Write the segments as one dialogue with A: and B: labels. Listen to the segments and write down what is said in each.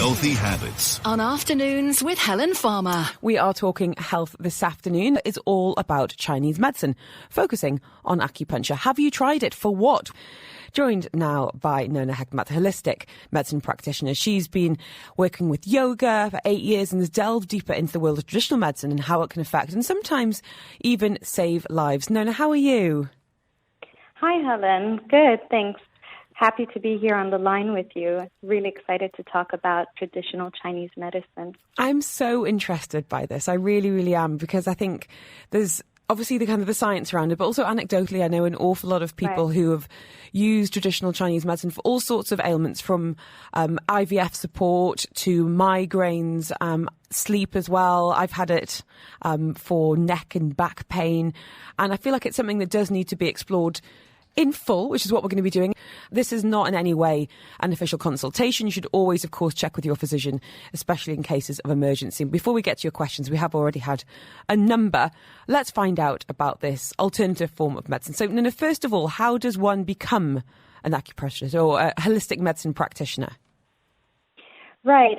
A: Healthy habits.
B: On Afternoons with Helen Farmer.
C: We are talking health this afternoon. It's all about Chinese medicine, focusing on acupuncture. Have you tried it? For what? Joined now by Nona Hekmat, holistic medicine practitioner. She's been working with yoga for 8 years and has delved deeper into the world of traditional medicine and how it can affect and sometimes even save lives. Nona, how are you?
D: Hi, Helen. Good, thanks. Happy to be here on the line with you. Really excited to talk about traditional Chinese medicine.
C: I'm so interested by this. I really, really am, because I think there's obviously the science around it, but also anecdotally, I know an awful lot of people who have used traditional Chinese medicine for all sorts of ailments, from IVF support to migraines, sleep as well. I've had it for neck and back pain, and I feel like it's something that does need to be explored in full, which is what we're going to be doing. This is not in any way an official consultation. You should always, of course, check with your physician, especially in cases of emergency. Before we get to your questions, we have already had a number. Let's find out about this alternative form of medicine. So, Nona, first of all, how does one become an acupressurist or a holistic medicine practitioner?
D: Right.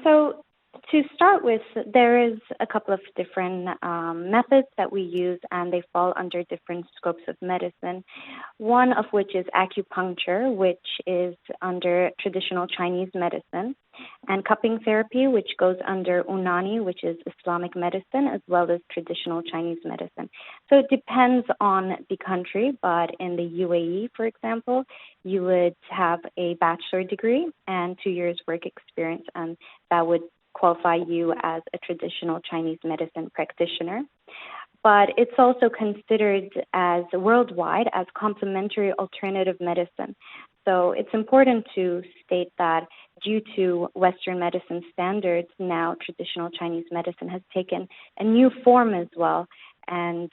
D: So to start with, there is a couple of different methods that we use, and they fall under different scopes of medicine. One of which is acupuncture, which is under traditional Chinese medicine, and cupping therapy, which goes under Unani, which is Islamic medicine, as well as traditional Chinese medicine. So it depends on the country, but in the UAE, for example, you would have a bachelor degree and 2 years work experience, and that would qualify you as a traditional Chinese medicine practitioner. But it's also considered as worldwide as complementary alternative medicine. So it's important to state that due to Western medicine standards, now traditional Chinese medicine has taken a new form as well, and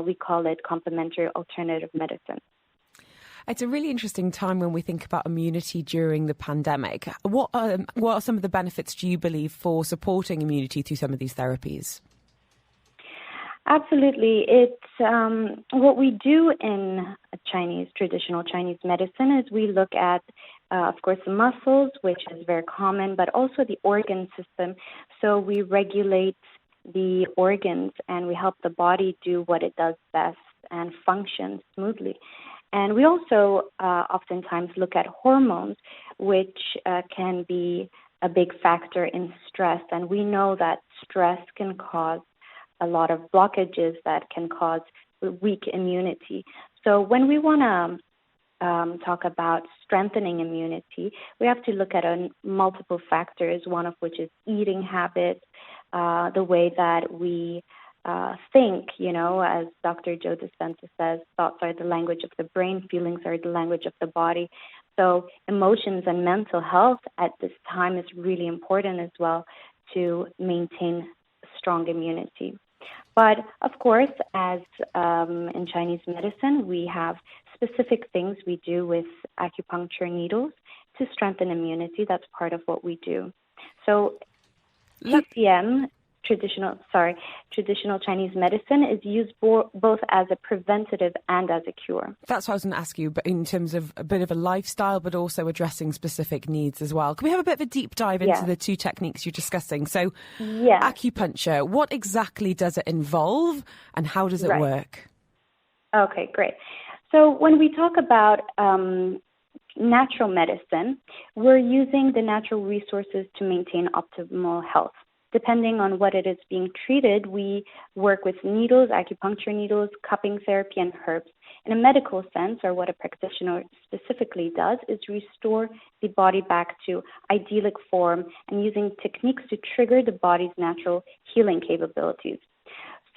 D: we call it complementary alternative medicine.
C: It's a really interesting time when we think about immunity during the pandemic. What are some of the benefits, do you believe, for supporting immunity through some of these therapies?
D: Absolutely. It's what we do in traditional Chinese medicine is we look at, of course, the muscles, which is very common, but also the organ system. So we regulate the organs and we help the body do what it does best and function smoothly. And we also oftentimes look at hormones, which can be a big factor in stress. And we know that stress can cause a lot of blockages that can cause weak immunity. So when we want to talk about strengthening immunity, we have to look at multiple factors, one of which is eating habits, the way that we think, as Dr. Joe Dispenza says, thoughts are the language of the brain, feelings are the language of the body. So emotions and mental health at this time is really important as well to maintain strong immunity. But of course, as in Chinese medicine, we have specific things we do with acupuncture needles to strengthen immunity. That's part of what we do. So TCM, traditional Chinese medicine, is used both as a preventative and as a cure.
C: That's what I was going to ask you, but in terms of a bit of a lifestyle, but also addressing specific needs as well. Can we have a bit of a deep dive into the two techniques you're discussing? So acupuncture, what exactly does it involve and how does it work?
D: Okay, great. So when we talk about natural medicine, we're using the natural resources to maintain optimal health. Depending on what it is being treated, we work with needles, acupuncture needles, cupping therapy, and herbs. In a medical sense, or what a practitioner specifically does, is restore the body back to idyllic form and using techniques to trigger the body's natural healing capabilities.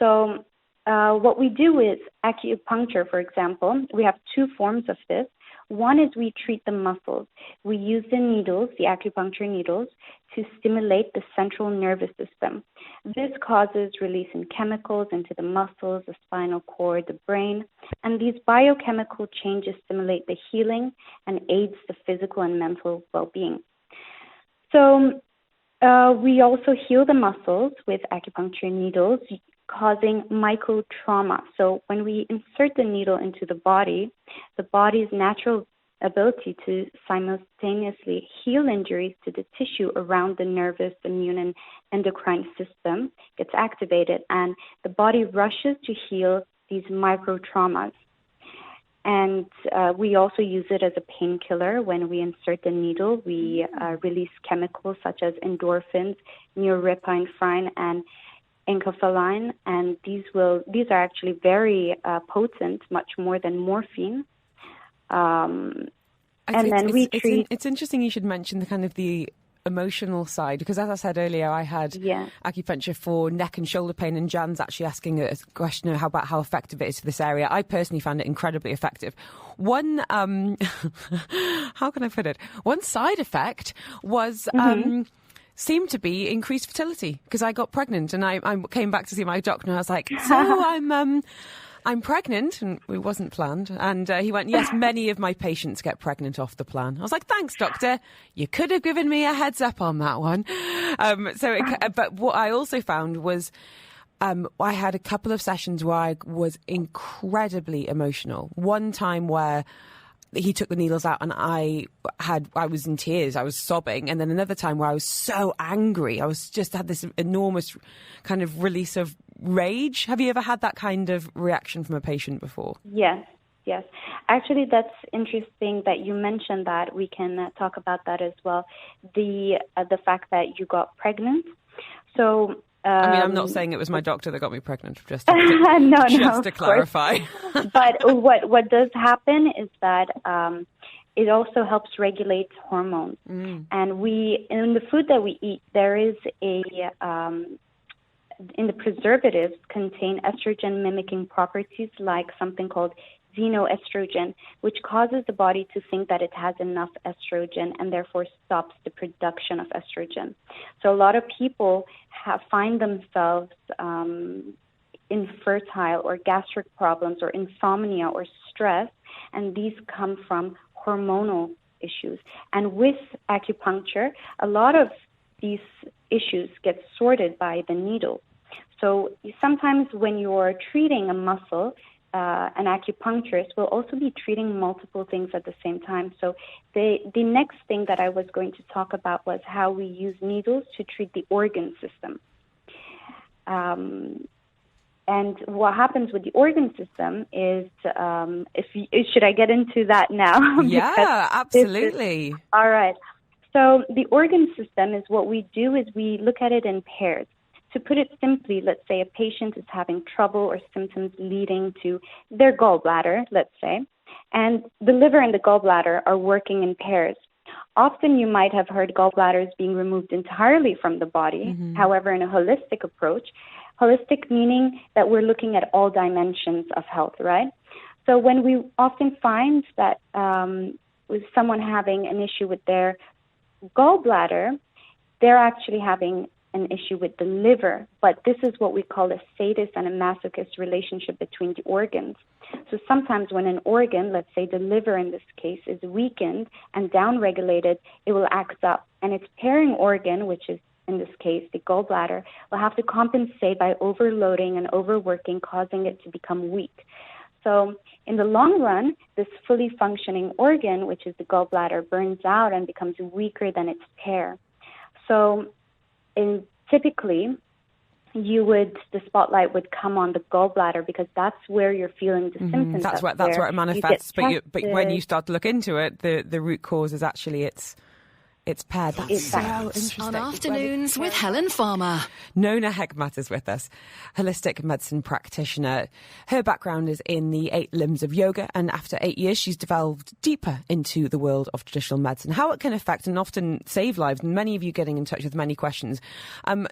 D: So what we do with acupuncture, for example, we have two forms of this. One is we treat the muscles. We use the needles, the acupuncture needles, to stimulate the central nervous system. This causes release in chemicals into the muscles, the spinal cord, the brain, and these biochemical changes stimulate the healing and aids the physical and mental well-being. So we also heal the muscles with acupuncture needles, causing microtrauma. So when we insert the needle into the body's natural ability to simultaneously heal injuries to the tissue around the nervous, immune, and endocrine system gets activated, and the body rushes to heal these micro traumas. And we also use it as a painkiller. When we insert the needle, we release chemicals such as endorphins, norepinephrine, and enkephalin, and these are actually very potent, much more than morphine.
C: It's interesting you should mention the kind of the emotional side, because as I said earlier, I had acupuncture for neck and shoulder pain, and Jan's actually asking a question about how effective it is for this area. I personally found it incredibly effective. One, how can I put it? One side effect was seemed to be increased fertility, because I got pregnant and I came back to see my doctor and I was like, so I'm pregnant, and it wasn't planned. And he went, yes, many of my patients get pregnant off the plan. I was like, thanks, doctor. You could have given me a heads up on that one. But what I also found was I had a couple of sessions where I was incredibly emotional. One time where he took the needles out and I was in tears, I was sobbing. And then another time where I was so angry, I had this enormous kind of release of rage. Have you ever had that kind of reaction from a patient before?
D: Yes. Actually, that's interesting that you mentioned that. We can talk about that as well. The fact that you got pregnant. So
C: I'm not saying it was my doctor that got me pregnant, just to clarify.
D: But what does happen is that it also helps regulate hormones. And in the food that we eat, there is in the preservatives contain estrogen mimicking properties, like something called xenoestrogen, which causes the body to think that it has enough estrogen and therefore stops the production of estrogen. So a lot of people find themselves infertile or gastric problems or insomnia or stress, and these come from hormonal issues. And with acupuncture, a lot of these issues get sorted by the needle. So sometimes when you're treating a muscle, an acupuncturist will also be treating multiple things at the same time. So the next thing that I was going to talk about was how we use needles to treat the organ system. And what happens with the organ system is, should I get into that now?
C: Yeah, absolutely.
D: All right. So the organ system is what we do is we look at it in pairs. To put it simply, let's say a patient is having trouble or symptoms leading to their gallbladder, let's say, and the liver and the gallbladder are working in pairs. Often you might have heard gallbladders being removed entirely from the body. However, in a holistic approach, holistic meaning that we're looking at all dimensions of health, right? So when we often find that with someone having an issue with their gallbladder, they're actually having an issue with the liver, but this is what we call a sadist and a masochist relationship between the organs. So sometimes when an organ, let's say the liver in this case, is weakened and downregulated, it will act up. And its pairing organ, which is in this case the gallbladder, will have to compensate by overloading and overworking, causing it to become weak. So in the long run, this fully functioning organ, which is the gallbladder, burns out and becomes weaker than its pair. So typically, the spotlight would come on the gallbladder because that's where you're feeling the symptoms.
C: That's where it manifests. But when you start to look into it, the root cause is actually its pair. That's so interesting.
B: On Afternoons with Helen Farmer.
C: Nona Hekmat is with us, holistic medicine practitioner. Her background is in the 8 limbs of yoga, and after 8 years, she's delved deeper into the world of traditional medicine, how it can affect and often save lives. And many of you getting in touch with many questions.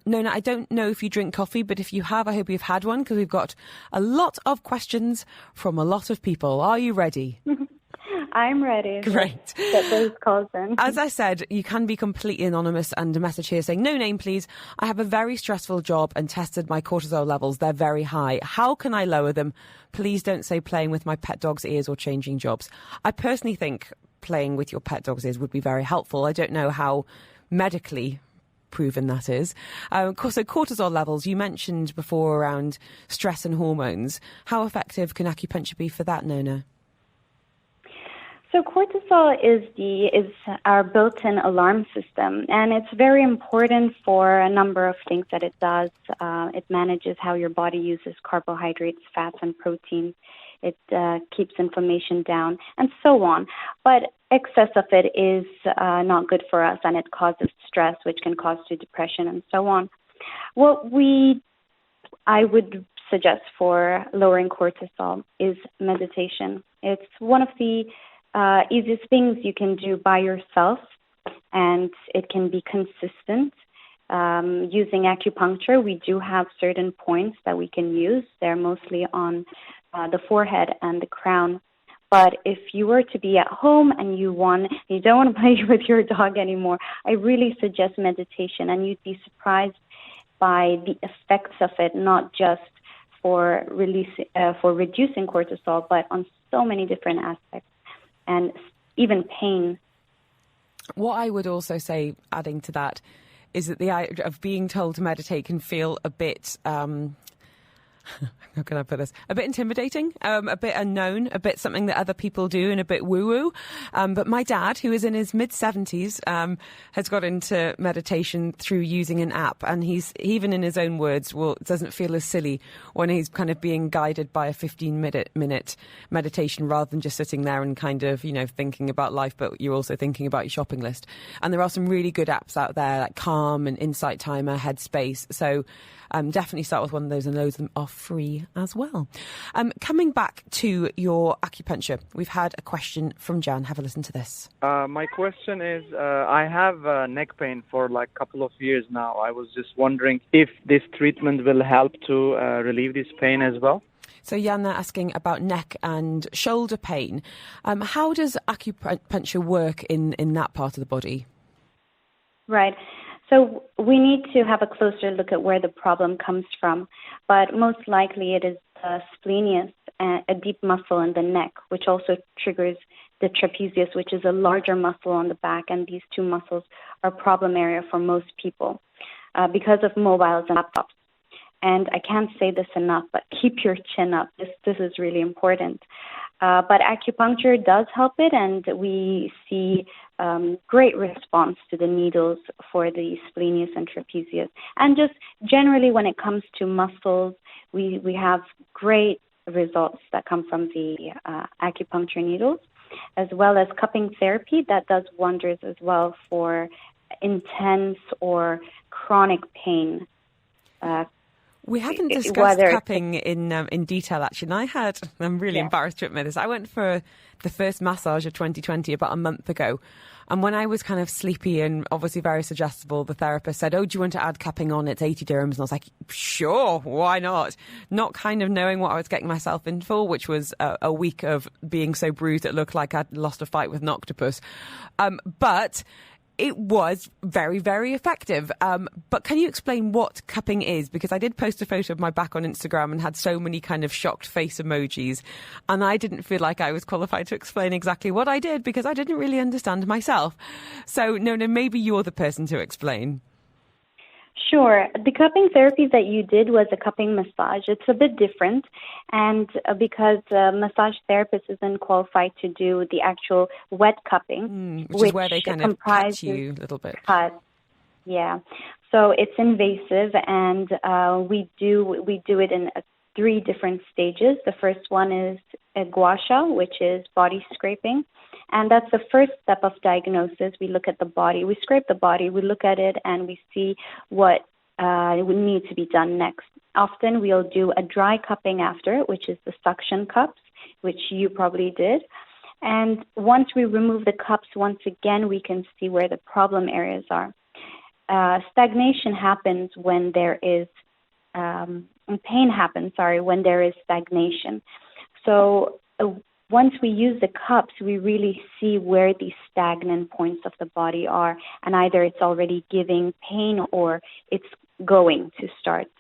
C: Nona, I don't know if you drink coffee, but if you have, I hope you've had one, because we've got a lot of questions from a lot of people. Are you ready?
D: I'm ready.
C: Great.
D: Get those calls in.
C: As I said, you can be completely anonymous, and a message here saying, no name, please. I have a very stressful job and tested my cortisol levels. They're very high. How can I lower them? Please don't say playing with my pet dog's ears or changing jobs. I personally think playing with your pet dog's ears would be very helpful. I don't know how medically proven that is. So cortisol levels, you mentioned before around stress and hormones. How effective can acupuncture be for that, Nona?
D: So cortisol is our built-in alarm system, and it's very important for a number of things that it does. It manages how your body uses carbohydrates, fats, and proteins. It keeps inflammation down, and so on. But excess of it is not good for us, and it causes stress, which can cause to depression, and so on. I would suggest for lowering cortisol is meditation. It's one of the easiest things you can do by yourself, and it can be consistent. Using acupuncture, we do have certain points that we can use. They're mostly on the forehead and the crown. But if you were to be at home and you don't want to play with your dog anymore, I really suggest meditation, and you'd be surprised by the effects of it, not just for reducing cortisol, but on so many different aspects, and even pain.
C: What I would also say, adding to that, is that the idea of being told to meditate can feel a bit how can I put this? A bit intimidating, a bit unknown, a bit something that other people do, and a bit woo-woo. But my dad, who is in his mid-70s, has got into meditation through using an app, and he's, even in his own words, doesn't feel as silly when he's kind of being guided by a 15-minute meditation rather than just sitting there and kind of, thinking about life, but you're also thinking about your shopping list. And there are some really good apps out there, like Calm and Insight Timer, Headspace. So definitely start with one of those, and loads of them are free as well. Coming back to your acupuncture, we've had a question from Jan. Have a listen to this.
A: My question is, I have neck pain for like a couple of years now. I was just wondering if this treatment will help to relieve this pain as well.
C: So Jan, they're asking about neck and shoulder pain. How does acupuncture work in that part of the body?
D: Right. So we need to have a closer look at where the problem comes from, but most likely it is the splenius, a deep muscle in the neck, which also triggers the trapezius, which is a larger muscle on the back, and these two muscles are a problem area for most people because of mobiles and laptops. And I can't say this enough, but keep your chin up. This is really important. But acupuncture does help it, and we see great response to the needles for the splenius and trapezius. And just generally when it comes to muscles, we have great results that come from the acupuncture needles, as well as cupping therapy that does wonders as well for intense or chronic pain.
C: We haven't discussed cupping in detail, actually. And I'm really embarrassed to admit this. I went for the first massage of 2020 about a month ago. And when I was kind of sleepy and obviously very suggestible, the therapist said, "Oh, do you want to add cupping on? It's 80 dirhams. And I was like, sure, why not? Not kind of knowing what I was getting myself in for, which was a week of being so bruised it looked like I'd lost a fight with an octopus. But it was very, very effective. But can you explain what cupping is? Because I did post a photo of my back on Instagram and had so many kind of shocked face emojis. And I didn't feel like I was qualified to explain exactly what I did because I didn't really understand myself. So, Nona, maybe you're the person to explain.
D: Sure. The cupping therapy that you did was a cupping massage. It's a bit different, and because massage therapist isn't qualified to do the actual wet cupping,
C: which is where they kind of catch you a little bit.
D: Yeah. So it's invasive, and we do it in 3 different stages. The first one is a gua sha, which is body scraping. And that's the first step of diagnosis. We look at the body. We scrape the body. We look at it, and we see what would need to be done next. Often we'll do a dry cupping after, which is the suction cups, which you probably did. And once we remove the cups, once again, we can see where the problem areas are. Stagnation happens when there is pain happens, when there is stagnation. So once we use the cups, we really see where the stagnant points of the body are, and either it's already giving pain or it's going to start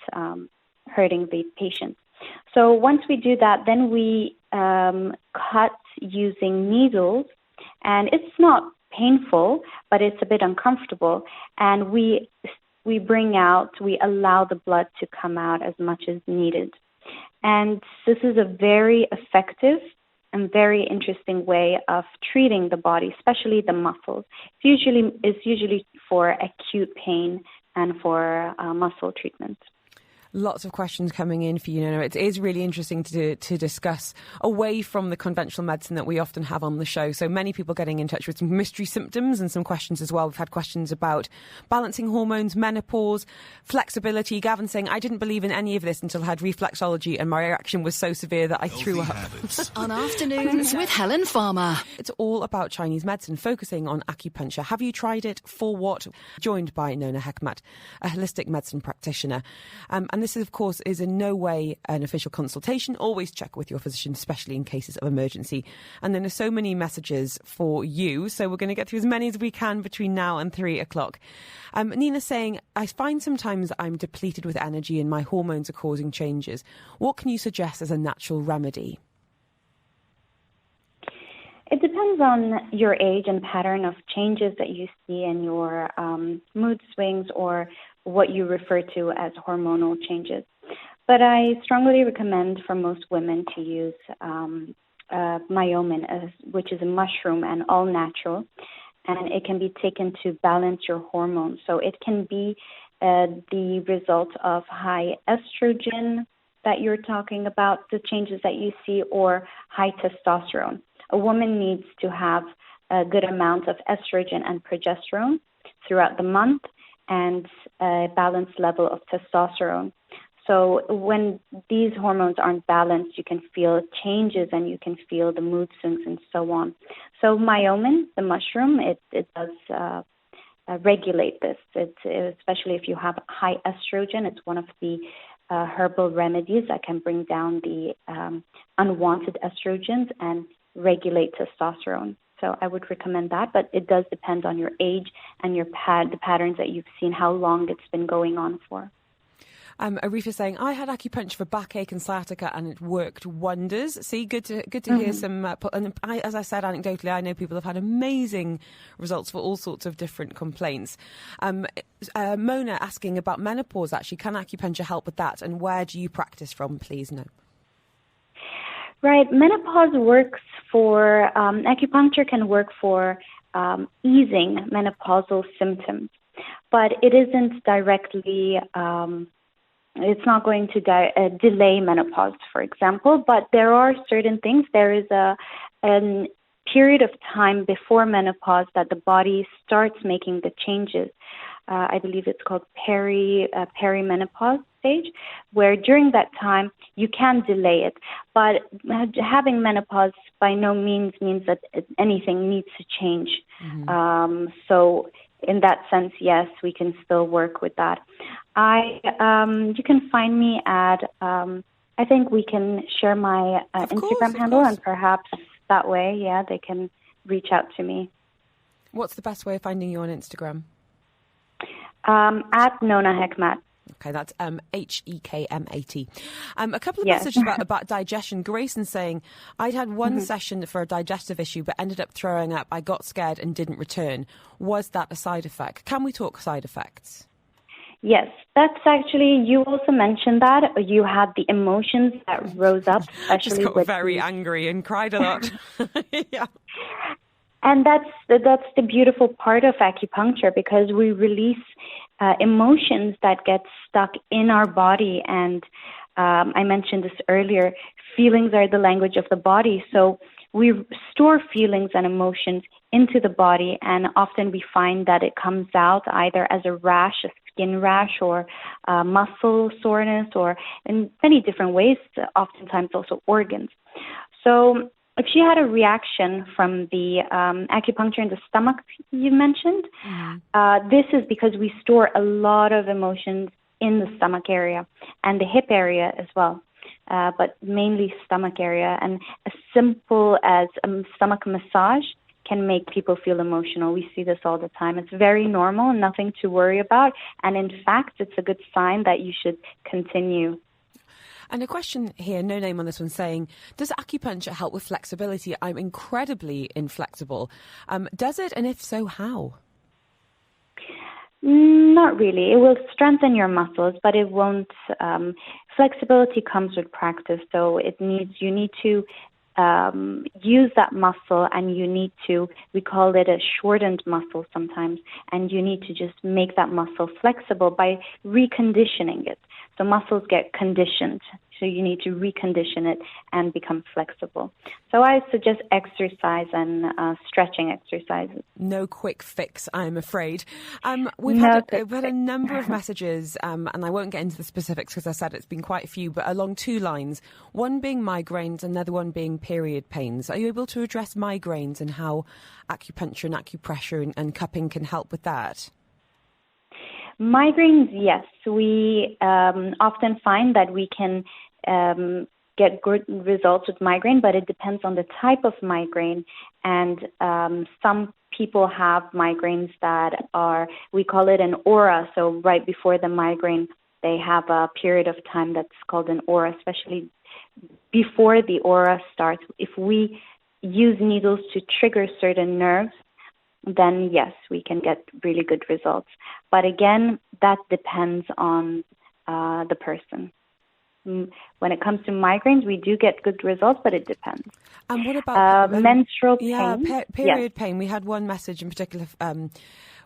D: hurting the patient. So once we do that, then we cut using needles, and it's not painful, but it's a bit uncomfortable, and we allow the blood to come out as much as needed. And this is a very effective and very interesting way of treating the body, especially the muscles. It's usually for acute pain and for muscle treatment.
C: Lots of questions coming in for you, Nona. It is really interesting to discuss away from the conventional medicine that we often have on the show. So many people getting in touch with some mystery symptoms and some questions as well. We've had questions about balancing hormones, menopause, flexibility. Gavin saying, I didn't believe in any of this until I had reflexology and my reaction was so severe that I threw up.
B: On Afternoons with Helen Farmer.
C: It's all about Chinese medicine, focusing on acupuncture. Have you tried it? For what? Joined by Nona Hekmat, a holistic medicine practitioner. And this, of course, is in no way an official consultation. Always check with your physician, especially in cases of emergency. And then there's so many messages for you, so we're going to get through as many as we can between now and 3 o'clock. Nina's saying, I find sometimes I'm depleted with energy and my hormones are causing changes. What can you suggest as a natural remedy?
D: It depends on your age and pattern of changes that you see in your mood swings or what you refer to as hormonal changes. But I strongly recommend for most women to use Myomin, which is a mushroom and all natural, and it can be taken to balance your hormones. So it can be the result of high estrogen that you're talking about, the changes that you see, or high testosterone. A woman needs to have a good amount of estrogen and progesterone throughout the month and a balanced level of testosterone. So when these hormones aren't balanced, you can feel changes and you can feel the mood swings and so on. So Myomin, the mushroom, it does regulate this. Especially if you have high estrogen, it's one of the herbal remedies that can bring down the unwanted estrogens and regulate testosterone. So I would recommend that, but it does depend on your age and the patterns that you've seen, how long it's been going on for.
C: Arifa saying, I had acupuncture for backache and sciatica and it worked wonders. See, good to hear some. As I said, anecdotally, I know people have had amazing results for all sorts of different complaints. Mona asking about menopause, actually, can acupuncture help with that? And where do you practice from, please? No.
D: Right. Menopause works for, acupuncture can work for easing menopausal symptoms, but it isn't directly, it's not going to delay menopause, for example, but there are certain things. There is a period of time before menopause that the body starts making the changes. I believe it's called perimenopause stage, where during that time you can delay it. But having menopause by no means that anything needs to change. So in that sense, yes, we can still work with that. You can find me at, I think we can share my Instagram handle, and perhaps that way, they can reach out to me.
C: What's the best way of finding you on Instagram?
D: At Nona Hekmat.
C: Okay, that's Hekmat. A couple of messages about digestion. Grayson saying, I'd had one session for a digestive issue but ended up throwing up. I got scared and didn't return. Was that a side effect? Can we talk side effects?
D: Yes, that's actually, you also mentioned that. You had the emotions that rose up. Especially
C: just got very angry and cried a lot. Yeah.
D: And that's the beautiful part of acupuncture, because we release emotions that get stuck in our body. And I mentioned this earlier, feelings are the language of the body. So we store feelings and emotions into the body, and often we find that it comes out either as a rash, a skin rash, or muscle soreness, or in many different ways, oftentimes also organs. So if she had a reaction from the acupuncture in the stomach you mentioned, this is because we store a lot of emotions in the stomach area and the hip area as well, but mainly stomach area. And as simple as a stomach massage can make people feel emotional. We see this all the time. It's very normal, nothing to worry about. And in fact, it's a good sign that you should continue.
C: And a question here, no name on this one, saying, does acupuncture help with flexibility? I'm incredibly inflexible. Does it? And if so, how?
D: Not really. It will strengthen your muscles, but it won't. Flexibility comes with practice. So you need to use that muscle, and you need to, we call it a shortened muscle sometimes, and you need to just make that muscle flexible by reconditioning it. So muscles get conditioned, so you need to recondition it and become flexible. So I suggest exercise and stretching exercises.
C: No quick fix, I'm afraid. We've had a number of messages, and I won't get into the specifics because I said it's been quite a few, but along two lines. One being migraines, another one being period pains. Are you able to address migraines and how acupuncture and acupressure and cupping can help with that?
D: Migraines, yes. We often find that we can get good results with migraine, but it depends on the type of migraine. And some people have migraines that are, we call it an aura. So right before the migraine, they have a period of time that's called an aura, especially before the aura starts. If we use needles to trigger certain nerves, then yes, we can get really good results. But again, that depends on the person. When it comes to migraines, we do get good results, but it depends.
C: And what about
D: menstrual pain?
C: Yeah, period pain. We had one message in particular,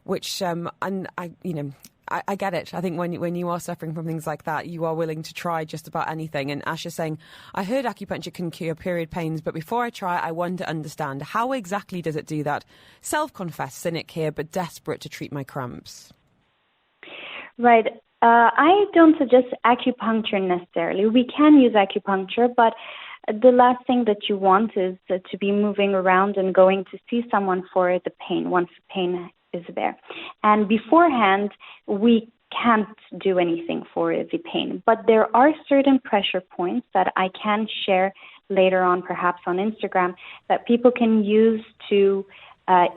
C: which and I get it. I think when you are suffering from things like that, you are willing to try just about anything. And Ash is saying, I heard acupuncture can cure period pains, but before I try, I want to understand how exactly does it do that? Self-confessed cynic here, but desperate to treat my cramps.
D: Right. I don't suggest acupuncture necessarily. We can use acupuncture, but the last thing that you want is to be moving around and going to see someone for the pain once the pain is there. And beforehand, we can't do anything for the pain. But there are certain pressure points that I can share later on, perhaps on Instagram, that people can use to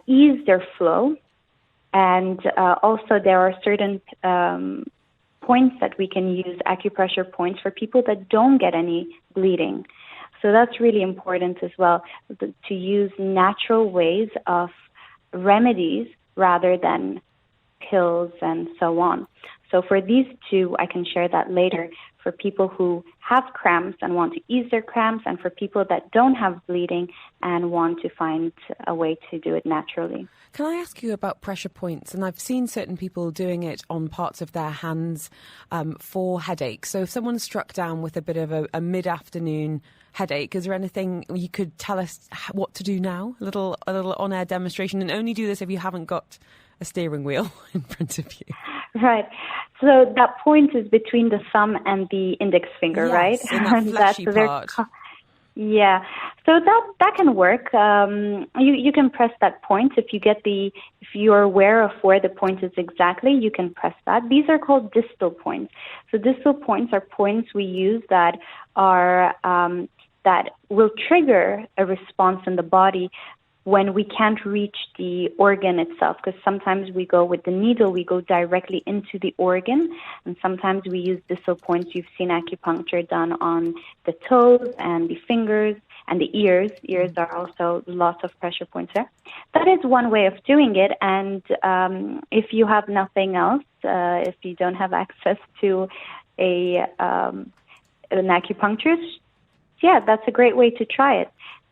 D: ease their flow. And also there are certain points that we can use, acupressure points, for people that don't get any bleeding. So that's really important as well, to use natural ways of remedies rather than pills and so on. So for these two, I can share that later, for people who have cramps and want to ease their cramps, and for people that don't have bleeding and want to find a way to do it naturally.
C: Can I ask you about pressure points? And I've seen certain people doing it on parts of their hands for headaches. So if someone's struck down with a bit of a mid-afternoon headache, is there anything you could tell us what to do now? A little on-air demonstration, and only do this if you haven't got a steering wheel in front of you.
D: Right. So that point is between the thumb and the index finger,
C: yes,
D: right?
C: In that fleshy part.
D: Yeah. So that can work. You can press that point if you're aware of where the point is exactly. You can press that. These are called distal points. So distal points are points we use that are that will trigger a response in the body when we can't reach the organ itself, because sometimes we go with the needle, we go directly into the organ, and sometimes we use distal points. You've seen acupuncture done on the toes and the fingers and the ears. Ears are also lots of pressure points there. That is one way of doing it, and if you have nothing else, if you don't have access to an acupuncturist, yeah, that's a great way to try it.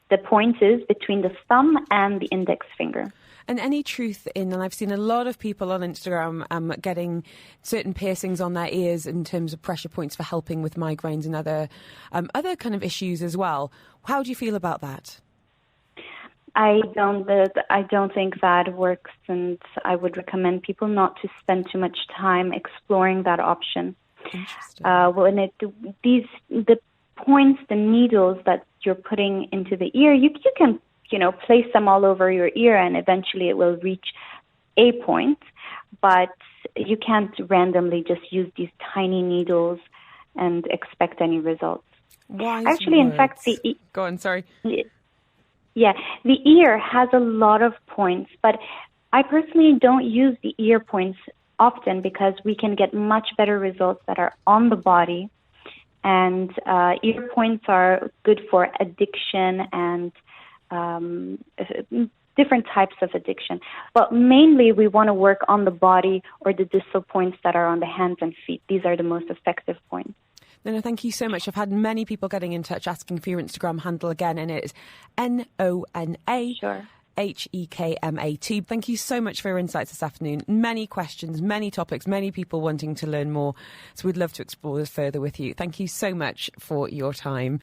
D: The point is between the thumb and the index finger.
C: And any truth in, and I've seen a lot of people on Instagram getting certain piercings on their ears in terms of pressure points for helping with migraines and other kind of issues as well. How do you feel about that?
D: I don't think that works, and I would recommend people not to spend too much time exploring that option.
C: Interesting.
D: The points, the needles that you're putting into the ear, you can, place them all over your ear, and eventually it will reach a point, but you can't randomly just use these tiny needles and expect any results.
C: Wise
D: Actually,
C: words.
D: In fact,
C: Go on, sorry.
D: Yeah, the ear has a lot of points, but I personally don't use the ear points often because we can get much better results that are on the body. And ear points are good for addiction and different types of addiction. But mainly we want to work on the body or the distal points that are on the hands and feet. These are the most effective points.
C: No, thank you so much. I've had many people getting in touch asking for your Instagram handle again, and it is Nona.
D: Sure.
C: Hekmat. Thank you so much for your insights this afternoon. Many questions, many topics, many people wanting to learn more. So we'd love to explore this further with you. Thank you so much for your time.